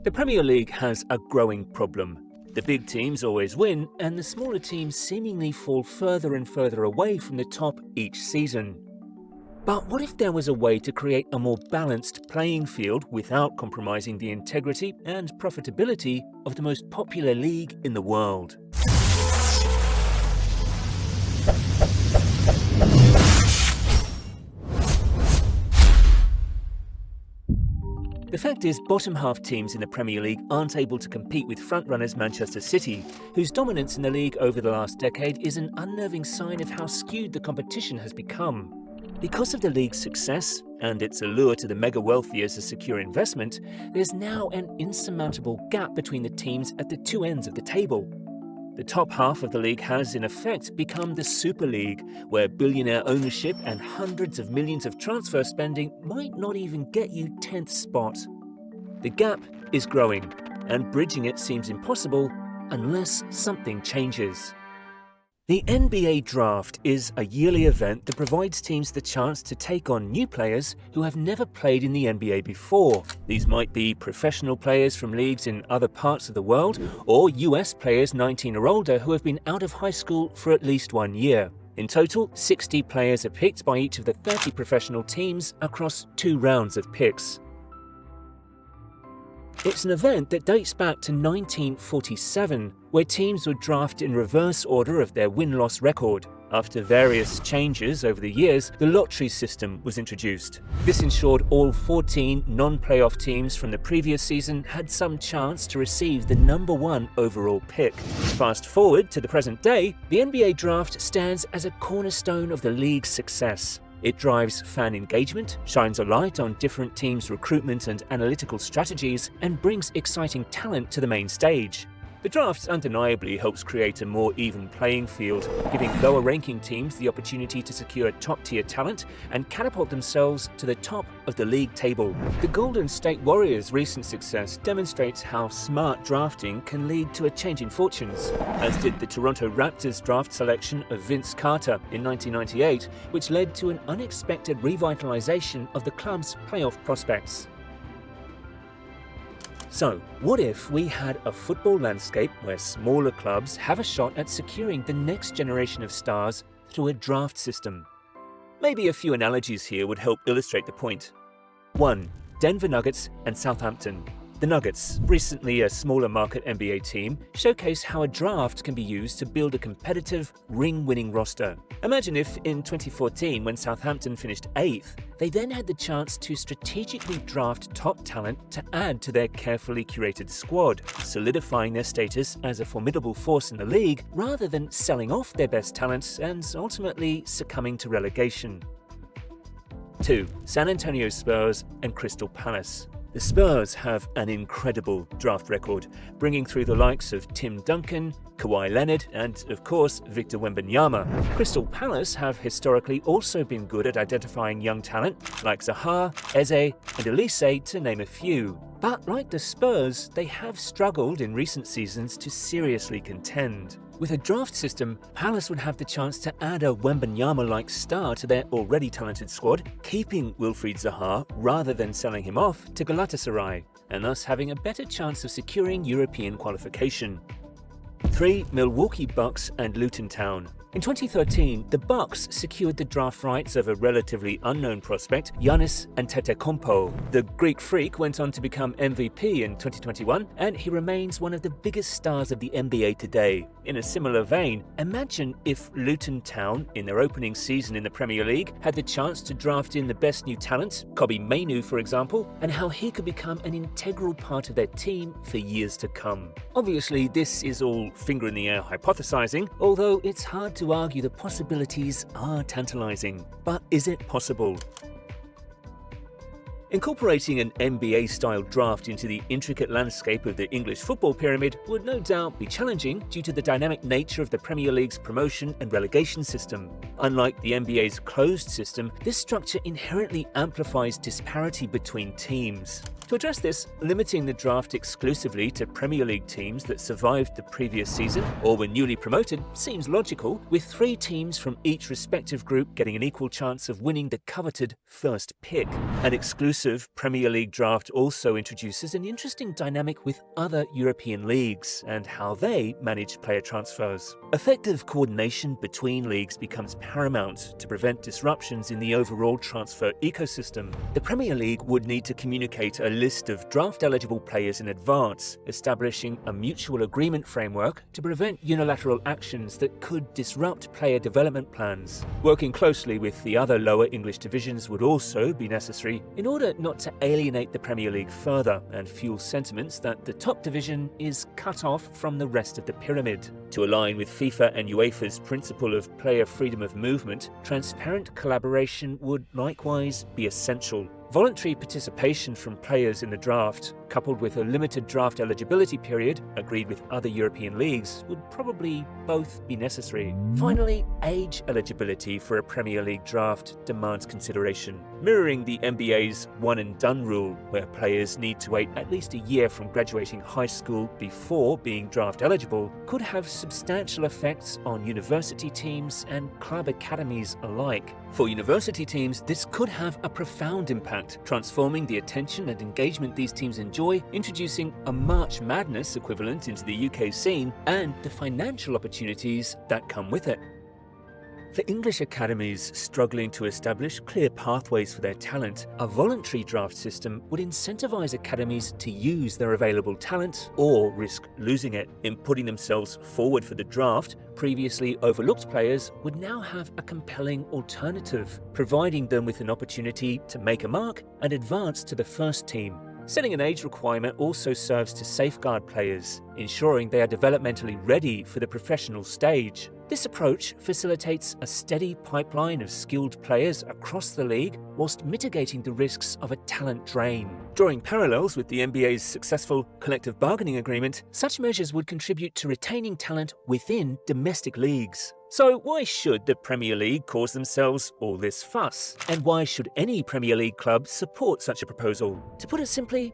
The Premier League has a growing problem. The big teams always win, and the smaller teams seemingly fall further and further away from the top each season. But what if there was a way to create a more balanced playing field without compromising the integrity and profitability of the most popular league in the world? The fact is, bottom-half teams in the Premier League aren't able to compete with frontrunners Manchester City, whose dominance in the league over the last decade is an unnerving sign of how skewed the competition has become. Because of the league's success and its allure to the mega-wealthy as a secure investment, there's now an insurmountable gap between the teams at the two ends of the table. The top half of the league has, in effect, become the Super League, where billionaire ownership and hundreds of millions of transfer spending might not even get you 10th spot. The gap is growing, and bridging it seems impossible unless something changes. The NBA Draft is a yearly event that provides teams the chance to take on new players who have never played in the NBA before. These might be professional players from leagues in other parts of the world, or US players 19 or older who have been out of high school for at least 1 year. In total, 60 players are picked by each of the 30 professional teams across 2 rounds of picks. It's an event that dates back to 1947, where teams would draft in reverse order of their win-loss record. After various changes over the years, the lottery system was introduced. This ensured all 14 non-playoff teams from the previous season had some chance to receive the #1 overall pick. Fast forward to the present day, the NBA Draft stands as a cornerstone of the league's success. It drives fan engagement, shines a light on different teams' recruitment and analytical strategies, and brings exciting talent to the main stage. The draft undeniably helps create a more even playing field, giving lower-ranking teams the opportunity to secure top-tier talent and catapult themselves to the top of the league table. The Golden State Warriors' recent success demonstrates how smart drafting can lead to a change in fortunes, as did the Toronto Raptors' draft selection of Vince Carter in 1998, which led to an unexpected revitalization of the club's playoff prospects. So, what if we had a football landscape where smaller clubs have a shot at securing the next generation of stars through a draft system? Maybe a few analogies here would help illustrate the point. 1. Denver Nuggets and Southampton. The Nuggets, recently a smaller market NBA team, showcase how a draft can be used to build a competitive, ring-winning roster. Imagine if, in 2014, when Southampton finished 8th, they then had the chance to strategically draft top talent to add to their carefully curated squad, solidifying their status as a formidable force in the league rather than selling off their best talents and ultimately succumbing to relegation. 2. San Antonio Spurs and Crystal Palace. The Spurs have an incredible draft record, bringing through the likes of Tim Duncan, Kawhi Leonard, and, of course, Victor Wembanyama. Crystal Palace have historically also been good at identifying young talent, like Zaha, Eze, and Elise, to name a few. But like the Spurs, they have struggled in recent seasons to seriously contend. With a draft system, Palace would have the chance to add a Wembanyama-like star to their already talented squad, keeping Wilfried Zaha rather than selling him off to Galatasaray, and thus having a better chance of securing European qualification. 3. Milwaukee Bucks and Luton Town. In 2013, the Bucks secured the draft rights of a relatively unknown prospect, Giannis Antetokounmpo. The Greek freak went on to become MVP in 2021, and he remains one of the biggest stars of the NBA today. In a similar vein, imagine if Luton Town, in their opening season in the Premier League, had the chance to draft in the best new talent, Kobe Mainu for example, and how he could become an integral part of their team for years to come. Obviously, this is all finger-in-the-air hypothesizing, although it's hard to argue the possibilities are tantalizing. But is it possible? Incorporating an NBA-style draft into the intricate landscape of the English football pyramid would no doubt be challenging due to the dynamic nature of the Premier League's promotion and relegation system. Unlike the NBA's closed system, this structure inherently amplifies disparity between teams. To address this, limiting the draft exclusively to Premier League teams that survived the previous season or were newly promoted seems logical, with 3 teams from each respective group getting an equal chance of winning the coveted first pick. An exclusive Premier League draft also introduces an interesting dynamic with other European leagues and how they manage player transfers. Effective coordination between leagues becomes paramount to prevent disruptions in the overall transfer ecosystem. The Premier League would need to communicate a list of draft-eligible players in advance, establishing a mutual agreement framework to prevent unilateral actions that could disrupt player development plans. Working closely with the other lower English divisions would also be necessary in order not to alienate the Premier League further and fuel sentiments that the top division is cut off from the rest of the pyramid. To align with FIFA and UEFA's principle of player freedom of movement, transparent collaboration would likewise be essential. Voluntary participation from players in the draft, coupled with a limited draft eligibility period agreed with other European leagues, would probably both be necessary. Finally, age eligibility for a Premier League draft demands consideration. Mirroring the NBA's one-and-done rule, where players need to wait at least a year from graduating high school before being draft eligible, could have substantial effects on university teams and club academies alike. For university teams, this could have a profound impact, transforming the attention and engagement these teams enjoy, introducing a March Madness equivalent into the UK scene, and the financial opportunities that come with it. For English academies struggling to establish clear pathways for their talent, a voluntary draft system would incentivize academies to use their available talent or risk losing it. In putting themselves forward for the draft, previously overlooked players would now have a compelling alternative, providing them with an opportunity to make a mark and advance to the first team. Setting an age requirement also serves to safeguard players, ensuring they are developmentally ready for the professional stage. This approach facilitates a steady pipeline of skilled players across the league whilst mitigating the risks of a talent drain. Drawing parallels with the NBA's successful collective bargaining agreement, such measures would contribute to retaining talent within domestic leagues. So why should the Premier League cause themselves all this fuss? And why should any Premier League club support such a proposal? To put it simply,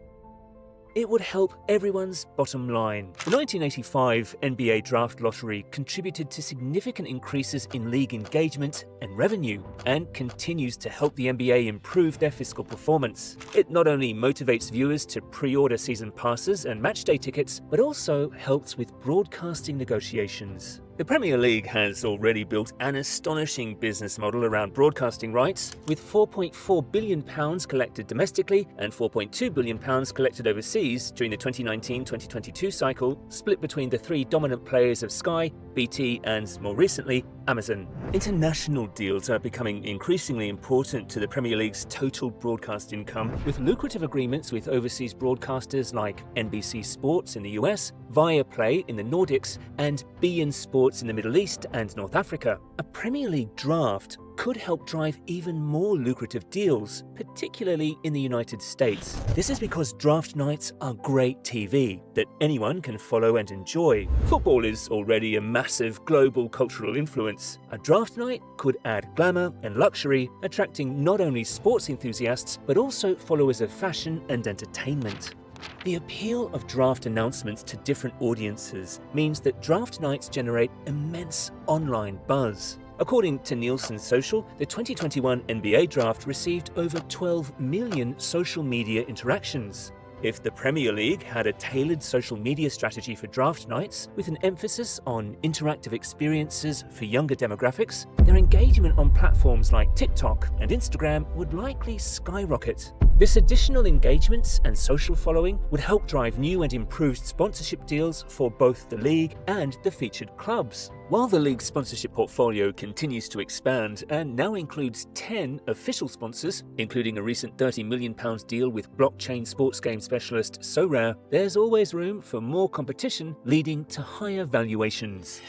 it would help everyone's bottom line. The 1985 NBA Draft Lottery contributed to significant increases in league engagement and revenue, and continues to help the NBA improve their fiscal performance. It not only motivates viewers to pre-order season passes and matchday tickets, but also helps with broadcasting negotiations. The Premier League has already built an astonishing business model around broadcasting rights, with £4.4 billion collected domestically and £4.2 billion collected overseas during the 2019-2022 cycle, split between the 3 dominant players of Sky, BT and, more recently, Amazon. International deals are becoming increasingly important to the Premier League's total broadcast income, with lucrative agreements with overseas broadcasters like NBC Sports in the US, Viaplay in the Nordics, and beIN Sports in the Middle East and North Africa. A Premier League draft could help drive even more lucrative deals, particularly in the United States. This is because draft nights are great TV that anyone can follow and enjoy. Football is already a massive global cultural influence. A draft night could add glamour and luxury, attracting not only sports enthusiasts, but also followers of fashion and entertainment. The appeal of draft announcements to different audiences means that draft nights generate immense online buzz. According to Nielsen Social, the 2021 NBA draft received over 12 million social media interactions. If the Premier League had a tailored social media strategy for draft nights, with an emphasis on interactive experiences for younger demographics, their engagement on platforms like TikTok and Instagram would likely skyrocket. This additional engagement and social following would help drive new and improved sponsorship deals for both the league and the featured clubs. While the league's sponsorship portfolio continues to expand and now includes 10 official sponsors, including a recent £30 million deal with blockchain sports game specialist SoRare, there's always room for more competition, leading to higher valuations.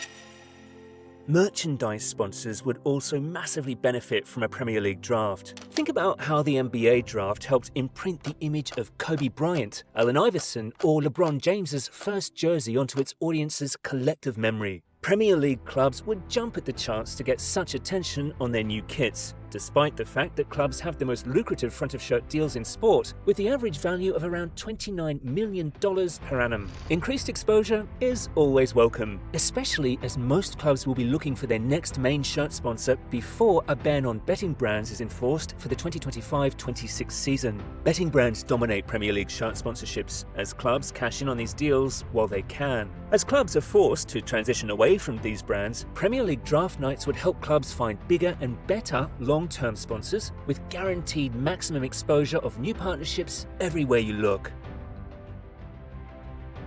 Merchandise sponsors would also massively benefit from a Premier League draft. Think about how the NBA draft helped imprint the image of Kobe Bryant, Allen Iverson, or LeBron James's first jersey onto its audience's collective memory. Premier League clubs would jump at the chance to get such attention on their new kits, despite the fact that clubs have the most lucrative front-of-shirt deals in sport, with the average value of around $29 million per annum. Increased exposure is always welcome, especially as most clubs will be looking for their next main shirt sponsor before a ban on betting brands is enforced for the 2025-26 season. Betting brands dominate Premier League shirt sponsorships as clubs cash in on these deals while they can. As clubs are forced to transition away from these brands, Premier League draft nights would help clubs find bigger and better long-term sponsors with guaranteed maximum exposure of new partnerships everywhere you look.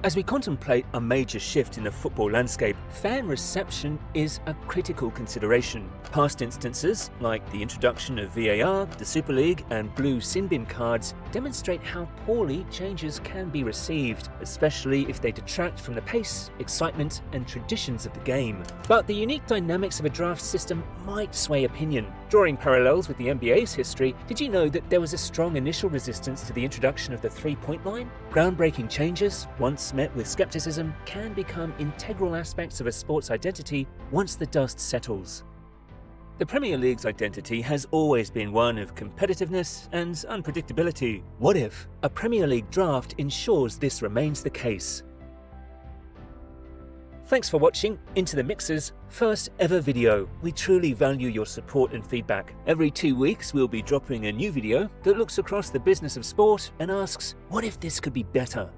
As we contemplate a major shift in the football landscape, fan reception is a critical consideration. Past instances, like the introduction of VAR, the Super League, and blue sin bin cards, demonstrate how poorly changes can be received, especially if they detract from the pace, excitement, and traditions of the game. But the unique dynamics of a draft system might sway opinion. Drawing parallels with the NBA's history, did you know that there was a strong initial resistance to the introduction of the three-point line? Groundbreaking changes, once met with skepticism, can become integral aspects of a sport's identity once the dust settles. The Premier League's identity has always been one of competitiveness and unpredictability. What if a Premier League draft ensures this remains the case? Thanks for watching Into the Mixer's first ever video. We truly value your support and feedback. Every 2 weeks we'll be dropping a new video that looks across the business of sport and asks, what if this could be better?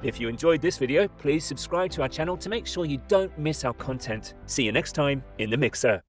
If you enjoyed this video, please subscribe to our channel to make sure you don't miss our content. See you next time in the Mixer.